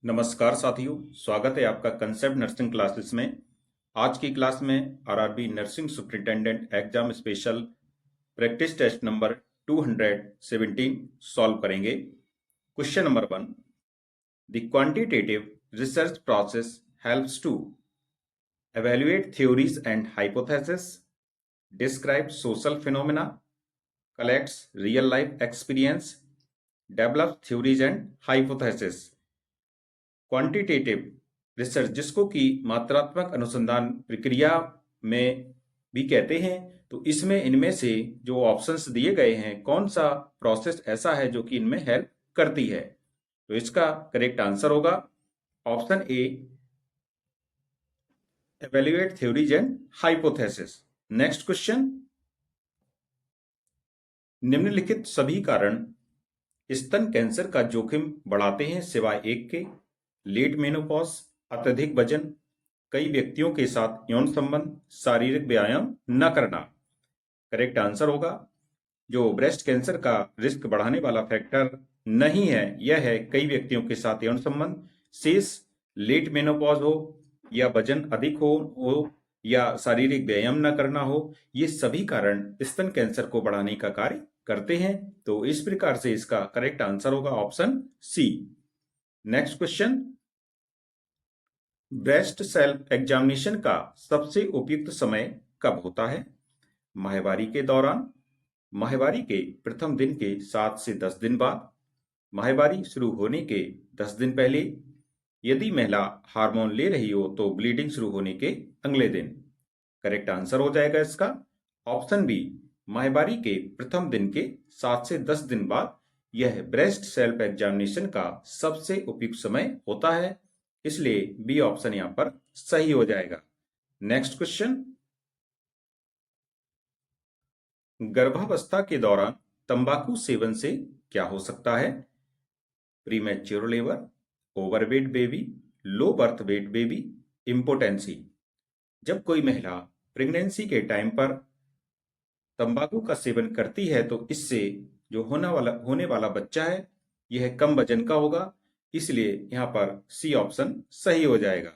नमस्कार साथियों, स्वागत है आपका कंसेप्ट नर्सिंग क्लासेस में। आज की क्लास में RRB nursing superintendent exam special practice test number 217 solve करेंगे। Question number 1, the quantitative research process helps to evaluate theories and hypotheses, describe social phenomena, collects real life experience, develops theories and hypotheses। Quantitative research, जिसको कि मात्रात्मक अनुसंधान प्रक्रिया में भी कहते हैं, तो इसमें इनमें से जो ऑप्शंस दिए गए हैं, कौन सा प्रोसेस ऐसा है जो कि इनमें हेल्प करती है? तो इसका करेक्ट आंसर होगा option A, evaluate theories and hypothesis। Next question, निम्नलिखित सभी कारण स्तन कैंसर का जोखिम बढ़ाते हैं सिवाय एक के। लेट मेनोपॉज, अत्यधिक वजन, कई व्यक्तियों के साथ यौन संबंध, शारीरिक व्यायाम न करना। करेक्ट आंसर होगा जो ब्रेस्ट कैंसर का रिस्क बढ़ाने वाला फैक्टर नहीं है, यह है कई व्यक्तियों के साथ यौन संबंध। शेष लेट मेनोपॉज हो या वजन अधिक हो या शारीरिक व्यायाम न करना हो, ये सभी कारण स्तन कैंसर को बढ़ाने का कार्य करते हैं। तो इस प्रकार से इसका करेक्ट आंसर होगा option C. Next question, breast self examination का सबसे उपयुक्त समय कब होता है? माहवारी के दौरान, माहवारी के प्रथम दिन के 7 से 10 दिन बाद, माहवारी शुरू होने के 10 दिन पहले, यदि महिला हार्मोन ले रही हो तो ब्लीडिंग शुरू होने के अगले दिन। करेक्ट आंसर हो जाएगा इसका ऑप्शन बी, माहवारी के प्रथम दिन के 7 से 10 दिन बाद यह ब्रेस्ट सेल्फ एग्जामिनेशन का सबसे उपयुक्त समय होता है, इसलिए बी ऑप्शन यहां पर सही हो जाएगा। नेक्स्ट क्वेश्चन, गर्भावस्था के दौरान तंबाकू सेवन से क्या हो सकता है? Premature labour, overweight baby, low birth weight baby, impotency. जब कोई महिला प्रेगनेंसी के टाइम पर तंबाकू का सेवन करती है तो इससे जो होने वाला बच्चा है यह कम वजन का होगा, इसलिए यहां पर सी ऑप्शन सही हो जाएगा।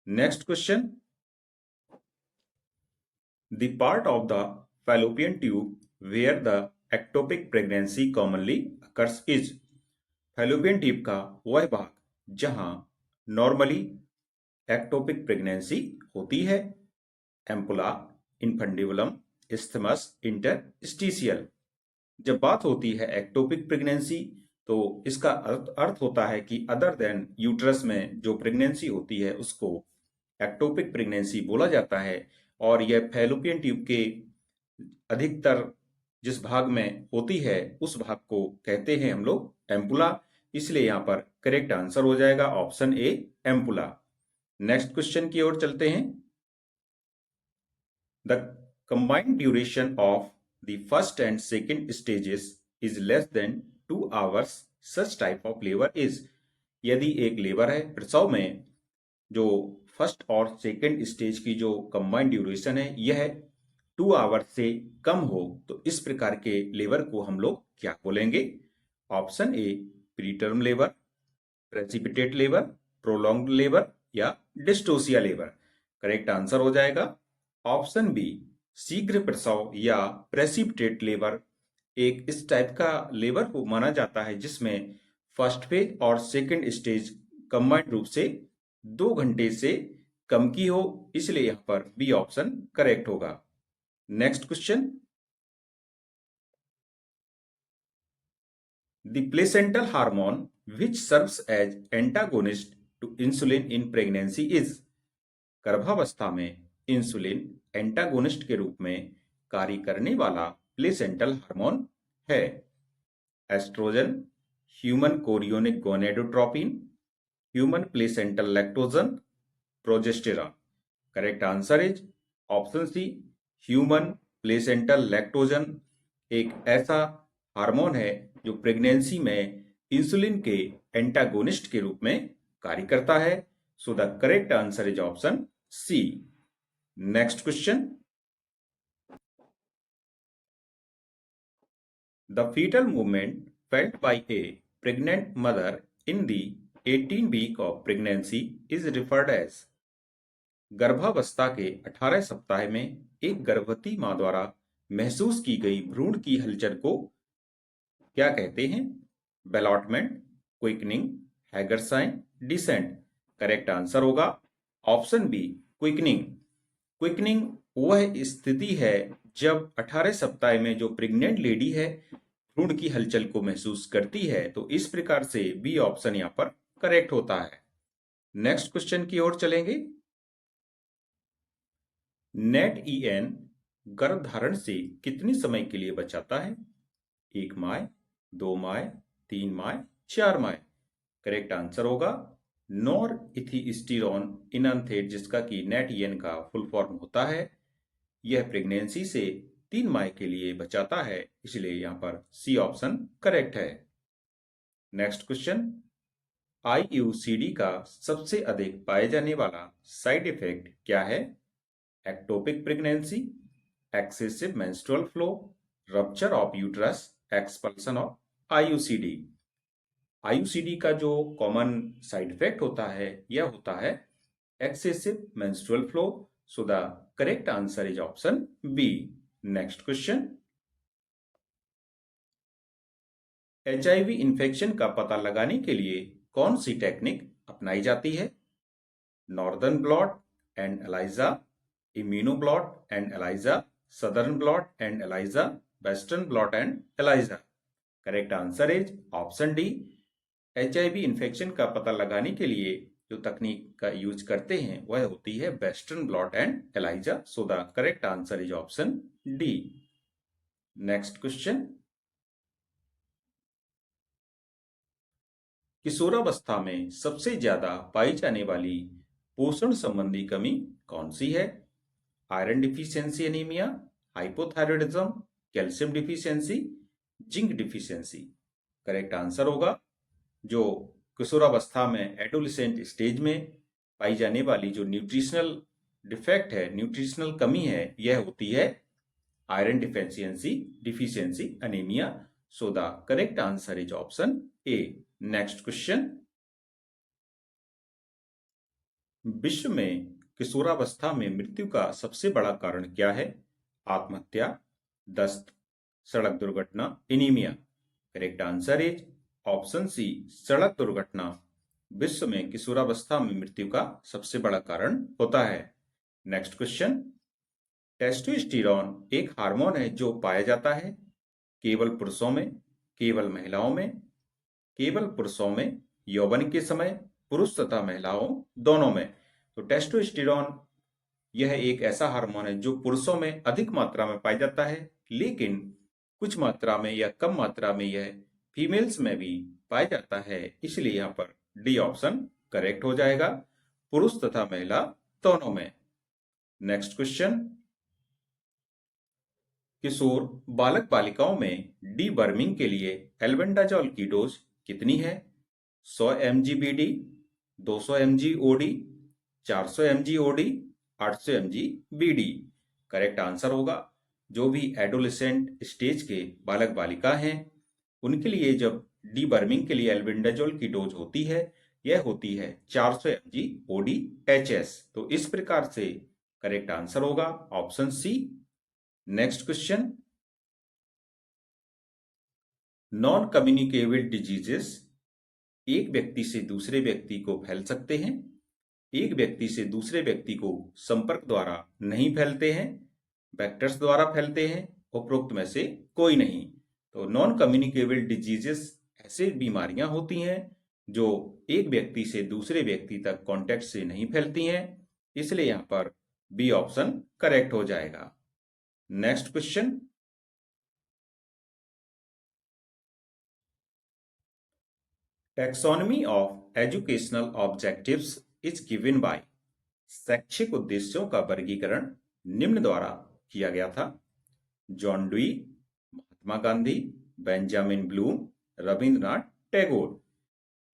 Next question, the part of the fallopian tube where the ectopic pregnancy commonly occurs is. Fallopian tube का वह भाग जहां नॉर्मली एक्टोपिक प्रेगनेंसी होती है। Ampulla, infundibulum, isthmus, interstitial. जब बात होती है एक्टोपिक प्रेगनेंसी तो इसका अर्थ होता है कि अदर देन यूट्रस में जो प्रेगनेंसी होती है उसको एक्टोपिक प्रेगनेंसी बोला जाता है। और यह फैलोपियन ट्यूब के अधिकतर जिस भाग में होती है उस भाग को कहते हैं हम लोग एम्पुला, इसलिए यहां पर करेक्ट आंसर हो जाएगा option A, ampulla. Next question की ओर चलते हैं। The combined duration of the first and second stages is less than 2 hours, such type of labour is. यदि एक लेबर है, प्रसव में जो फर्स्ट और सेकेंड स्टेज की जो कंबाइंड ड्यूरेशन है यह 2 आवर से कम हो तो इस प्रकार के लेबर को हम लोग क्या बोलेंगे? Option A, pre term labour, precipitate labour, prolonged labour या डिस्टोसिया लेबर। करेक्ट आंसर हो जाएगा ऑप्शन बी, शीघ्र प्रसव या प्रेसिपिटेट लेबर। एक इस टाइप का लेबर को माना जाता है जिसमें फर्स्ट फेज और सेकंड स्टेज कंबाइंड रूप से 2 घंटे से कम की हो, इसलिए यहां पर बी ऑप्शन करेक्ट होगा। Next question, the placental hormone which serves as antagonist to insulin in pregnancy is. गर्भावस्था में इंसुलिन एंटागोनिस्ट के रूप में कार्य करने वाला प्लेसेंटल हार्मोन है। Oestrogen, human chorionic gonadotropin, human placental lactogen, progesterone. Correct answer is option C, human placental lactogen एक ऐसा हार्मोन है जो प्रेगनेंसी में इंसुलिन के एंटागोनिस्ट के रूप में कार्य करता है। So the correct answer is option C. Next question, the fetal movement felt by a pregnant mother in the 18 week of pregnancy is referred as. गर्भावस्था के 18 सप्ताह में एक गर्भवती मां द्वारा महसूस की गई भ्रूण की हलचल को क्या कहते हैं? बेलॉटमेंट, क्विकनिंग, हैगरसाइन, डिसेंट। करेक्ट आंसर होगा ऑप्शन बी, क्विकनिंग। क्विकनिंग वह स्थिति है जब 18 सप्ताह में जो प्रेग्नेंट लेडी है भ्रूण की हलचल को महसूस करती है। तो इस प्रकार से बी ऑप्शन यहां पर करेक्ट होता है। नेक्स्ट क्वेश्चन की ओर चलेंगे। नेट ईएन गर्भधारण से कितने समय के लिए बचाता है? 1 माह, 2 माह, 3 माह, 4 माह। करेक्ट आंसर होगा नॉर इथिस्टीरोन इनथेट, जिसका कि नेट ईएन का फुल फॉर्म होता है। यह प्रेगनेंसी से 3 माह के लिए बचाता है, इसलिए यहां पर सी ऑप्शन करेक्ट है। नेक्स्ट क्वेश्चन, आईयूसीडी का सबसे अधिक पाए जाने वाला साइड इफेक्ट क्या है? Ectopic pregnancy, excessive menstrual flow, rupture of uterus, expulsion of IUCD. IUCD का जो कॉमन साइड इफेक्ट होता है यह होता है excessive menstrual flow. So the correct answer is option B. Next question, HIV infection का पता लगाने के लिए कौन सी टेक्निक अपनाई जाती है? Northern blot and ELISA, immunoblot and ELISA, southern blot and ELISA, western blot and ELISA. Correct answer is option D. HIV infection का पता लगाने के लिए जो तकनीक का यूज करते हैं वह होती है western blot and ELISA. So the correct answer is option D. Next question, किशोरावस्था में सबसे ज्यादा पाई जाने वाली पोषण संबंधी कमी कौन सी है? Iron deficiency anaemia, hypothyroidism, calcium deficiency, zinc deficiency. Correct answer होगा जो किशोरावस्था में एडोलेसेंट स्टेज में पाई जाने वाली जो न्यूट्रिशनल डिफेक्ट है, न्यूट्रिशनल कमी है, यह होती है iron deficiency anaemia. So the correct answer is option A. Next question, विश्व में किशोरावस्था में मृत्यु का सबसे बड़ा कारण क्या है? आत्महत्या, दस्त, सड़क दुर्घटना, anaemia. Correct answer is option C, सड़क दुर्घटना विश्व में किशोरावस्था में मृत्यु का सबसे बड़ा कारण होता है। नेक्स्ट क्वेश्चन, टेस्टोस्टेरोन एक हार्मोन है जो पाया जाता है केवल पुरुषों में, केवल महिलाओं में, केवल पुरुषों में, यौवन के समय, पुरुष तथा महिलाओं दोनों में। तो टेस्टोस्टेरोन यह एक ऐसा हार्मोन है जो पुरुषों में अधिक मात्रा में पाया जाता है, लेकिन कुछ मात्रा में या कम मात्रा में यह फीमेल्स में भी पाया जाता है, इसलिए यहाँ पर डी ऑप्शन करेक्ट हो जाएगा, पुरुष तथा महिला दोनों में। नेक्स्ट क्वेश्चन, किशोर बालक बालिकाओं में डीवर्मिंग के लिए एल्बेंडाजोल की डोज कितनी है? 100 mg BD, 200 mg OD, 400 mg OD, 800 mg BD। Correct answer होगा जो भी एडोलेसेंट स्टेज के बालक बालिका हैं उनके लिए जब डीवर्मिंग के लिए एल्बेंडाजोल की डोज होती है यह होती है 400 mg OD HS। तो इस प्रकार से करेक्ट आंसर होगा option C. Next question, non communicable diseases एक व्यक्ति से दूसरे व्यक्ति को फैल सकते हैं, एक व्यक्ति से दूसरे व्यक्ति को संपर्क द्वारा नहीं फैलते हैं, वेक्टर्स द्वारा फैलते हैं, उपरोक्त में से कोई नहीं। तो नॉन कम्युनिकेबल डिजीजेस ऐसे बीमारियां होती हैं जो एक व्यक्ति से दूसरे व्यक्ति तक कांटेक्ट से नहीं फैलती हैं, इसलिए यहां पर बी ऑप्शन करेक्ट हो जाएगा। Next question, taxonomy of educational objectives is given by. शैक्षिक उद्देश्यों का वर्गीकरण निम्न द्वारा किया गया था। John ड्वी, Mahatma Gandhi, Benjamin Bloom, Rabindranath Tagore.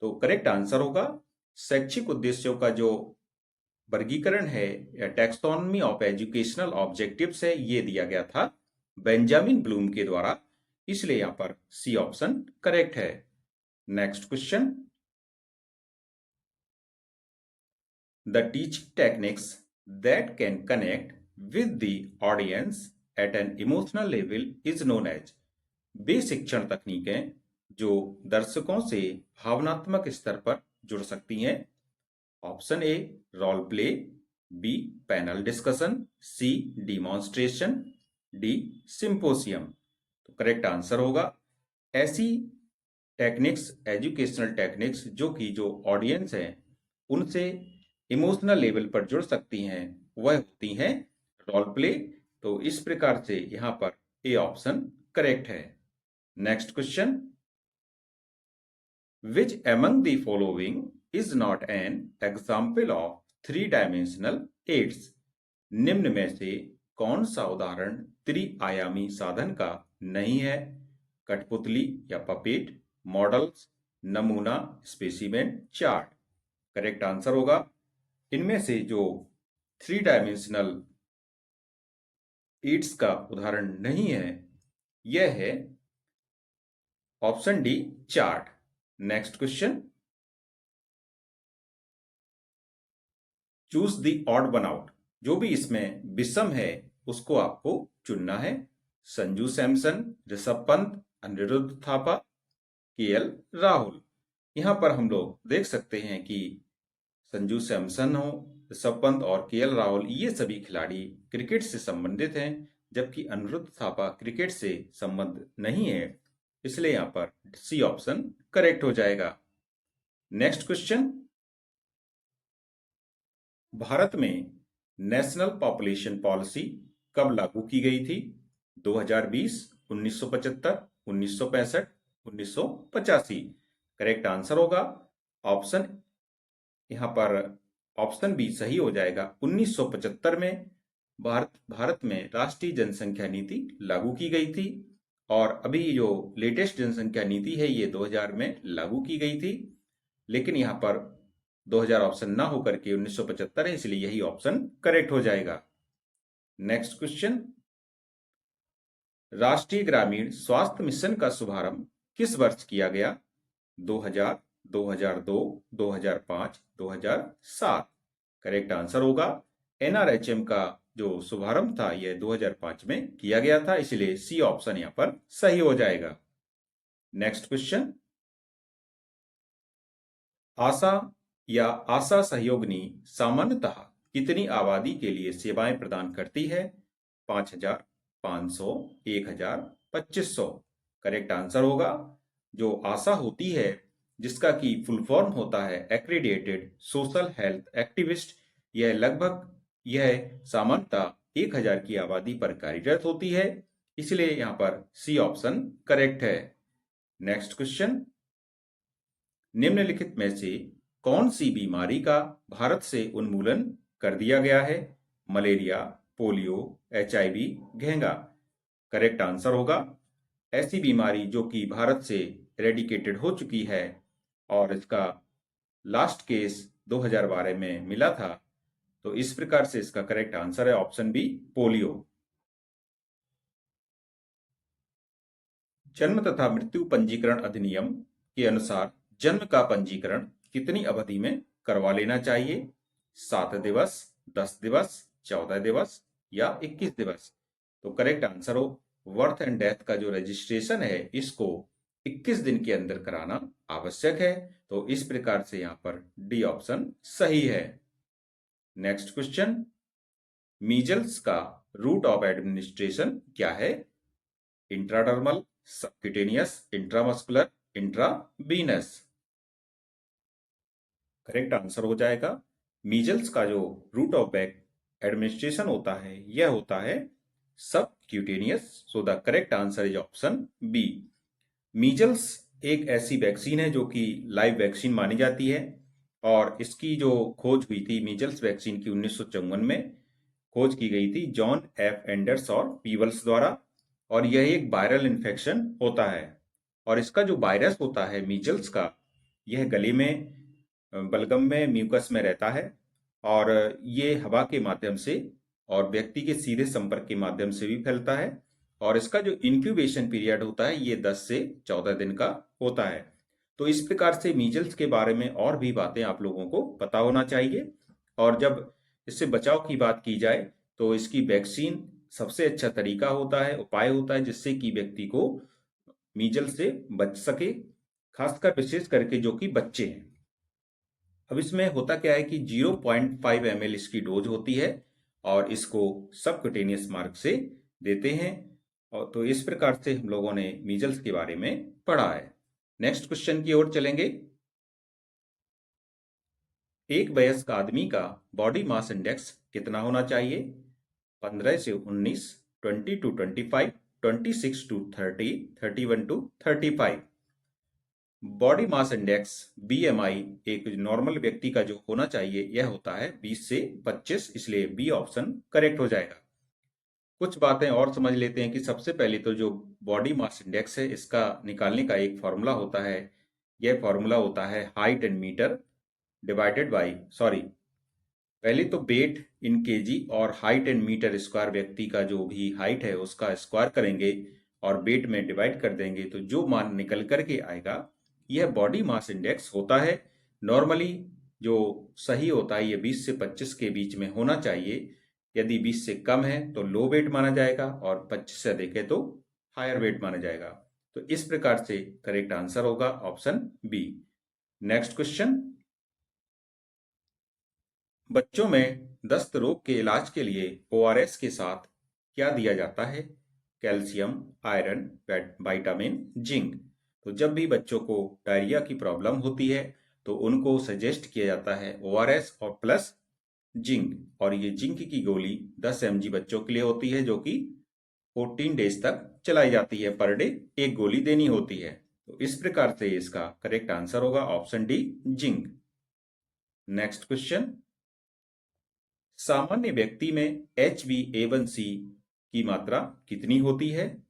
तो करेक्ट आंसर होगा शैक्षिक उद्देश्यों का जो वर्गीकरण है या टैक्सोनॉमी ऑफ एजुकेशनल ऑब्जेक्टिव्स है ये दिया गया था बेंजामिन ब्लूम के द्वारा, इसलिए यहां पर सी ऑप्शन करेक्ट है। Next question, The teaching techniques that can connect with the audience at an emotional level is known as। वे शिक्षण तकनीकें जो दर्शकों से भावनात्मक स्तर पर जुड़ सकती हैं। Option A role play, B panel discussion, C demonstration, D symposium. तो करेक्ट आंसर होगा ऐसी टेक्निक्स, एजुकेशनल टेक्निक्स जो ऑडियंस है उनसे इमोशनल लेवल पर जुड़ सकती हैं, वह होती हैं रोल प्ले। तो इस प्रकार से यहां पर ए ऑप्शन करेक्ट है। Next question, which among the following is not an example of three dimensional aids. निम्न में से कौन सा उदाहरण त्रिआयामी साधन का नहीं है। कठपुतली या पपेट, मॉडल्स, नमूना, स्पेसिमेन, चार्ट। करेक्ट आंसर होगा इनमें से जो थ्री डायमेंशनल एड्स का उदाहरण नहीं है यह है option D chart. Next question, choose the odd one out. जो भी इसमें विषम है उसको आपको चुनना है। संजू सैमसन, ऋषभ पंत, अनिरुद्ध थापा, केएल राहुल। यहां पर हम लोग देख सकते हैं कि संजू सैमसन हो, ऋषभ पंत और केएल राहुल ये सभी खिलाड़ी क्रिकेट से संबंधित हैं, जबकि अनिरुद्ध थापा क्रिकेट से संबंध नहीं है, इसलिए यहां पर सी ऑप्शन करेक्ट हो जाएगा। नेक्स्ट क्वेश्चन, भारत में नेशनल पॉपुलेशन पॉलिसी कब लागू की गई थी। 2020, 1975, 1965, 1985। करेक्ट आंसर होगा ऑप्शन, यहां पर ऑप्शन बी सही हो जाएगा। 1975 में भारत में राष्ट्रीय जनसंख्या नीति लागू की गई थी और अभी जो लेटेस्ट जनसंख्या नीति है ये 2000 में लागू की गई थी, लेकिन यहां पर 2000 ऑप्शन ना होकर के 1975 है, इसलिए यही ऑप्शन करेक्ट हो जाएगा। नेक्स्ट क्वेश्चन, राष्ट्रीय ग्रामीण स्वास्थ्य मिशन का शुभारंभ किस वर्ष किया गया। 2000, 2002, 2005, 2007। करेक्ट आंसर होगा एनआरएचएम का जो शुभारंभ था यह 2005 में किया गया था, इसलिए सी ऑप्शन यहां पर सही हो जाएगा। नेक्स्ट क्वेश्चन, आशा या आशा सहयोगिनी सामान्यतः कितनी आबादी के लिए सेवाएं प्रदान करती है। 5000, 500, 1000, 2500। करेक्ट आंसर होगा जो आशा होती है जिसका की फुल फॉर्म होता है एक्रीडिएटेड सोशल हेल्थ एक्टिविस्ट, यह सामान्यतः 1000 की आबादी पर कार्यरत होती है, इसलिए यहां पर सी ऑप्शन करेक्ट है। नेक्स्ट क्वेश्चन, निम्नलिखित में से कौन सी बीमारी का भारत से उन्मूलन कर दिया गया है। मलेरिया, पोलियो, एचआईवी, घेंगा। करेक्ट आंसर होगा ऐसी बीमारी जो कि भारत से एरेडिकेटेड हो चुकी है और इसका लास्ट केस 2012 में मिला था, तो इस प्रकार से इसका करेक्ट आंसर है ऑप्शन बी पोलियो। जन्म तथा मृत्यु पंजीकरण अधिनियम के अनुसार जन्म का पंजीकरण कितनी अवधि में करवा लेना चाहिए। 7 दिवस, 10 दिवस, 14 दिवस या 21 दिवस। तो करेक्ट आंसर हो बर्थ एंड डेथ का जो रजिस्ट्रेशन है इसको 21 दिन के अंदर कराना आवश्यक है, तो इस प्रकार से यहां पर डी ऑप्शन सही है। नेक्स्ट क्वेश्चन, मीजल्स का रूट ऑफ एडमिनिस्ट्रेशन क्या है। Intradermal, subcutaneous, intramuscular, intravenous. Correct answer हो जाएगा मीजल्स का जो रूट ऑफ एडमिनिस्ट्रेशन होता है यह होता है subcutaneous. So the correct answer is option B. Measles एक ऐसी वैक्सीन है जो कि लाइव वैक्सीन मानी जाती है और इसकी जो खोज हुई थी मीजल्स वैक्सीन की 1954 में खोज की गई थी जॉन एफ एंडर्स और पीवल्स द्वारा, और यह एक वायरल इन्फेक्शन होता है और इसका जो वायरस होता है मीजल्स का यह गले में, बलगम में, म्यूकस में रहता है और ये हवा के माध्यम से और व्यक्ति के सीधे संपर्क के माध्यम से भी फैलता है और इसका जो इंक्यूबेशन पीरियड होता है ये 10 से 14 दिन का होता है। तो इस प्रकार से मीजल्स के बारे में और भी बातें आप लोगों को पता होना चाहिए। और जब इससे बचाव की बात की जाए तो इसकी वैक्सीन सबसे अच्छा तरीका होता है, उपाय होता है, जिससे कि व्यक्ति को मीजल से बच सके, खासकर विशेष करके जो कि बच्चे हैं। अब इसमें होता क्या है कि 0.5 ml इसकी डोज होती है और इसको सबक्यूटेनियस मार्ग से देते हैं। और तो इस प्रकार से हम लोगों ने मीजल्स के बारे में पढ़ा है। नेक्स्ट क्वेश्चन की ओर चलेंगे। एक वयस्क आदमी का बॉडी मास इंडेक्स कितना होना चाहिए? 15 से 19, 20 to 25, 26 to 30, 31 to 35। Body mass index BMI एक नॉर्मल व्यक्ति का जो होना चाहिए यह होता है 20 से 25, इसलिए बी ऑप्शन करेक्ट हो जाएगा। कुछ बातें और समझ लेते हैं कि सबसे पहले तो जो बॉडी मास इंडेक्स है इसका निकालने का एक फॉर्मूला होता है। यह फॉर्मूला होता है height in metre divided by पहले तो वेट इन केजी और हाइट इन मीटर स्क्वायर, व्यक्ति का जो भी हाइट है उसका स्क्वायर करेंगे और वेट में डिवाइड कर देंगे तो जो मान निकल करके आएगा यह बॉडी मास इंडेक्स होता है। नॉर्मली जो सही होता है ये 20 से 25 के बीच में होना चाहिए। यदि 20 से कम है तो लो वेट माना जाएगा और 25 से अधिक है तो हायर वेट माना जाएगा। तो इस प्रकार से करेक्ट आंसर होगा ऑप्शन बी। Next question. बच्चों में दस्त रोग के इलाज के लिए ओआरएस के साथ क्या दिया जाता है? Calcium, iron, vitamin, zinc. तो जब भी बच्चों को डायरिया की प्रॉब्लम होती है तो उनको सजेस्ट किया जाता है ओआरएस और प्लस जिंक। और ये जिंक की गोली 10 mg बच्चों के लिए होती है जो कि 14 डेज तक चलाई जाती है, पर डे एक गोली देनी होती है। तो इस प्रकार से इसका करेक्ट आंसर होगा option D, zinc. Next question. सामान्य व्यक्ति में HbA1c की मात्रा कितनी होती है?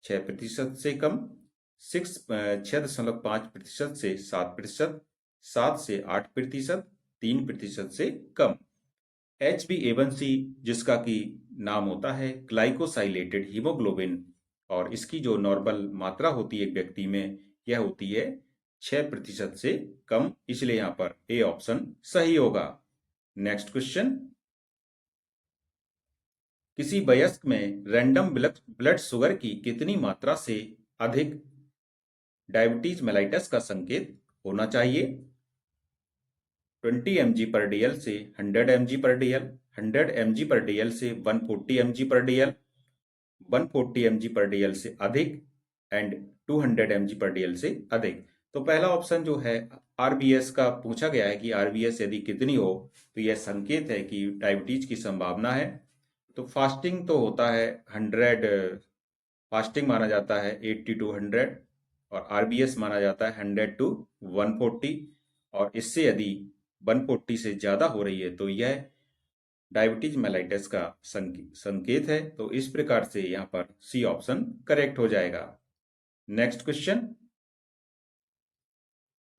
6% से कम, 6.5% से 7%, 7 से 8%, 3% से कम। HbA1c जिसका कि नाम होता है ग्लाइकोसाइलेटेड हीमोग्लोबिन और इसकी जो नॉर्मल मात्रा होती है एक व्यक्ति में यह होती है 6% से कम, इसलिए यहां पर ए ऑप्शन सही होगा। Next question. किसी वयस्क में रैंडम ब्लड शुगर की कितनी मात्रा से अधिक डायबिटीज मेलाइटस का संकेत होना चाहिए? 20 mg पर dl से 100 mg पर dl, 100 mg पर dl से 140 mg पर dl, 140 mg पर dl से अधिक एंड 200 mg पर dl से अधिक। तो पहला ऑप्शन जो है आरबीएस का पूछा गया है कि आरबीएस यदि कितनी हो तो यह संकेत है कि डायबिटीज की संभावना है। तो फास्टिंग तो होता है 100, फास्टिंग माना जाता है 80 to 100 और आरबीएस माना जाता है 100 to 140 और इससे यदि 140 से ज्यादा हो रही है तो यह डायबिटीज मेलाइटस का संकेत है। तो इस प्रकार से यहां पर सी ऑप्शन करेक्ट हो जाएगा। Next question.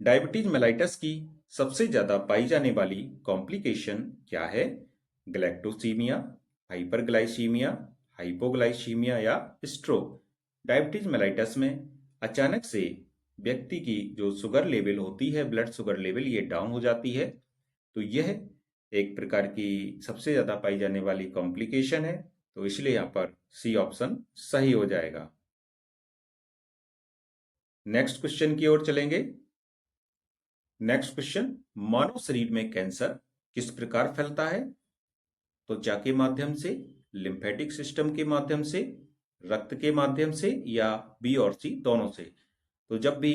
डायबिटीज मेलाइटस की सबसे ज्यादा पाई जाने वाली कॉम्प्लिकेशन क्या है? गैलेक्टोसीमिया, हाइपरग्लाइसीमिया, हाइपोग्लाइसीमिया या स्ट्रोक। डायबिटीज मेलाइटस में अचानक से व्यक्ति की जो शुगर लेवल होती है, ब्लड शुगर लेवल, ये डाउन हो जाती है। तो यह एक प्रकार की सबसे ज्यादा पाई जाने वाली कॉम्प्लिकेशन है। तो इसलिए यहां पर सी ऑप्शन सही हो जाएगा। नेक्स्ट क्वेश्चन की ओर चलेंगे। Next question. मानव शरीर में कैंसर किस प्रकार फैलता है? त्वचा के माध्यम से, लिम्फेटिक सिस्टम के माध्यम से, रक्त के माध्यम से या बी और सी दोनों से। तो जब भी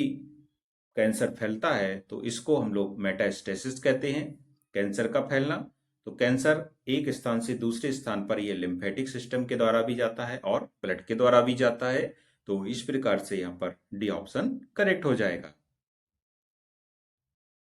कैंसर फैलता है तो इसको हम लोग मेटास्टेसिस कहते हैं, कैंसर का फैलना। तो कैंसर एक स्थान से दूसरे स्थान पर यह लिम्फेटिक सिस्टम के द्वारा भी जाता है और ब्लड के द्वारा भी जाता है। तो इस प्रकार से यहाँ पर डी ऑप्शन करेक्ट हो जाएगा।